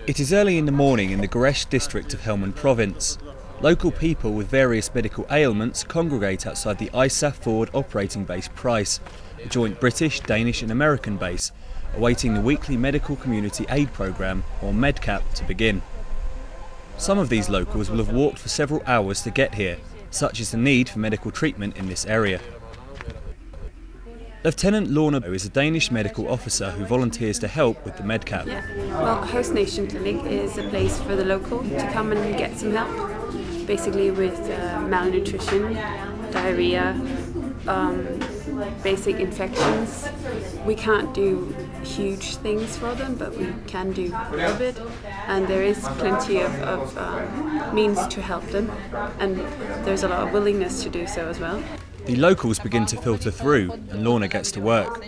It is early in the morning in the Gereshk district of Helmand Province. Local people with various medical ailments congregate outside the ISAF forward operating base Price, a joint British, Danish and American base, awaiting the weekly medical community aid programme, or MedCap, to begin. Some of these locals will have walked for several hours to get here, such is the need for medical treatment in this area. Lieutenant Lorna is a Danish medical officer who volunteers to help with the MedCap. Yeah. Well, Host Nation Clinic is a place for the local to come and get some help, basically with malnutrition, diarrhea, basic infections. We can't do huge things for them, but we can do a little bit, and there is plenty of means to help them, and there's a lot of willingness to do so as well. The locals begin to filter through, and Lorna gets to work.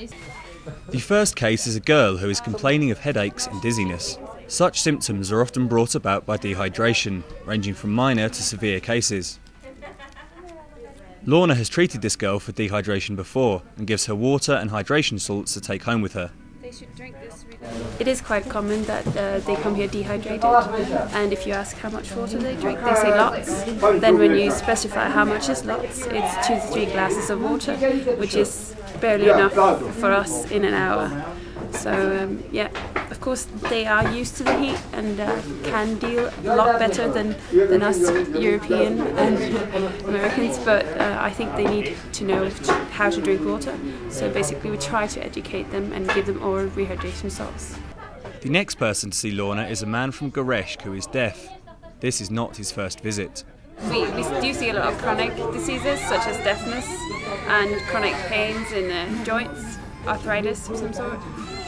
The first case is a girl who is complaining of headaches and dizziness. Such symptoms are often brought about by dehydration, ranging from minor to severe cases. Lorna has treated this girl for dehydration before and gives her water and hydration salts to take home with her. It is quite common that they come here dehydrated, and if you ask how much water they drink, they say lots. Then when you specify how much is lots, it's 2 to 3 glasses of water, which is barely enough for us in an hour. So yeah, of course they are used to the heat and can deal a lot better than us European and Americans, but I think they need to know how to drink water. So basically we try to educate them and give them oral rehydration salts. The next person to see Lorna is a man from Gereshk who is deaf. This is not his first visit. We do see a lot of chronic diseases such as deafness and chronic pains in the joints, arthritis of some sort,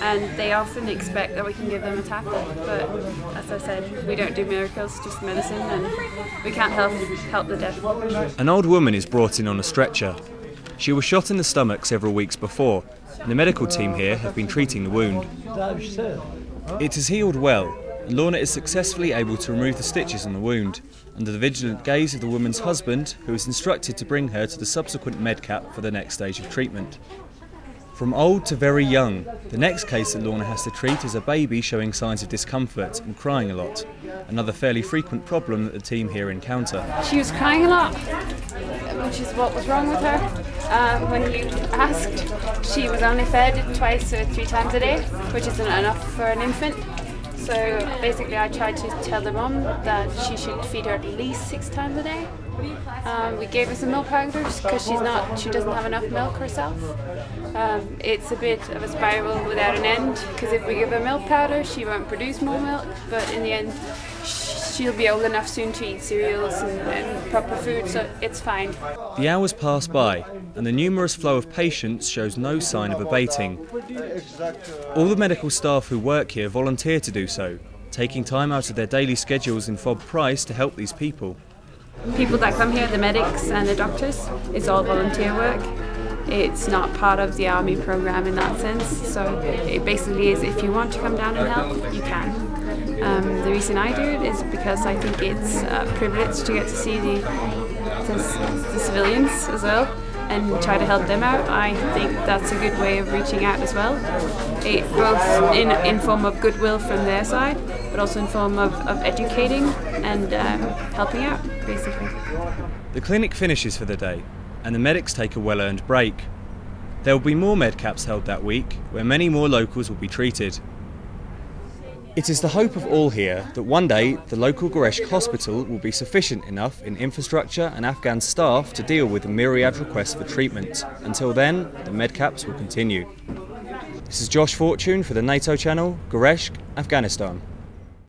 and they often expect that we can give them a tablet, but as I said, we don't do miracles, just medicine, and we can't help the deaf. An old woman is brought in on a stretcher. She was shot in the stomach several weeks before, and the medical team here have been treating the wound. It has healed well, and Lorna is successfully able to remove the stitches on the wound, under the vigilant gaze of the woman's husband, who is instructed to bring her to the subsequent MedCap for the next stage of treatment. From old to very young, the next case that Lorna has to treat is a baby showing signs of discomfort and crying a lot, another fairly frequent problem that the team here encounter. She was crying a lot, which is what was wrong with her. When you asked, she was only fed 2 or 3 times a day, which isn't enough for an infant. So basically I tried to tell the mum that she should feed her at least 6 times a day. We gave her some milk powders because she doesn't have enough milk herself. It's a bit of a spiral without an end, because if we give her milk powder she won't produce more milk, but in the end she'll be old enough soon to eat cereals and proper food, so it's fine. The hours pass by and the numerous flow of patients shows no sign of abating. All the medical staff who work here volunteer to do so, taking time out of their daily schedules in FOB Price to help these people. People that come here, the medics and the doctors, it's all volunteer work. It's not part of the army program in that sense, so it basically is if you want to come down and help, you can. The reason I do it is because I think it's a privilege to get to see the civilians as well and try to help them out. I think that's a good way of reaching out as well, both in form of goodwill from their side, but also in form of educating and helping out, basically. The clinic finishes for the day, and the medics take a well-earned break. There will be more MedCaps held that week, where many more locals will be treated. It is the hope of all here that one day the local Gereshk hospital will be sufficient enough in infrastructure and Afghan staff to deal with the myriad requests for treatment. Until then, the MedCaps will continue. This is Josh Fortune for the NATO channel, Gereshk, Afghanistan.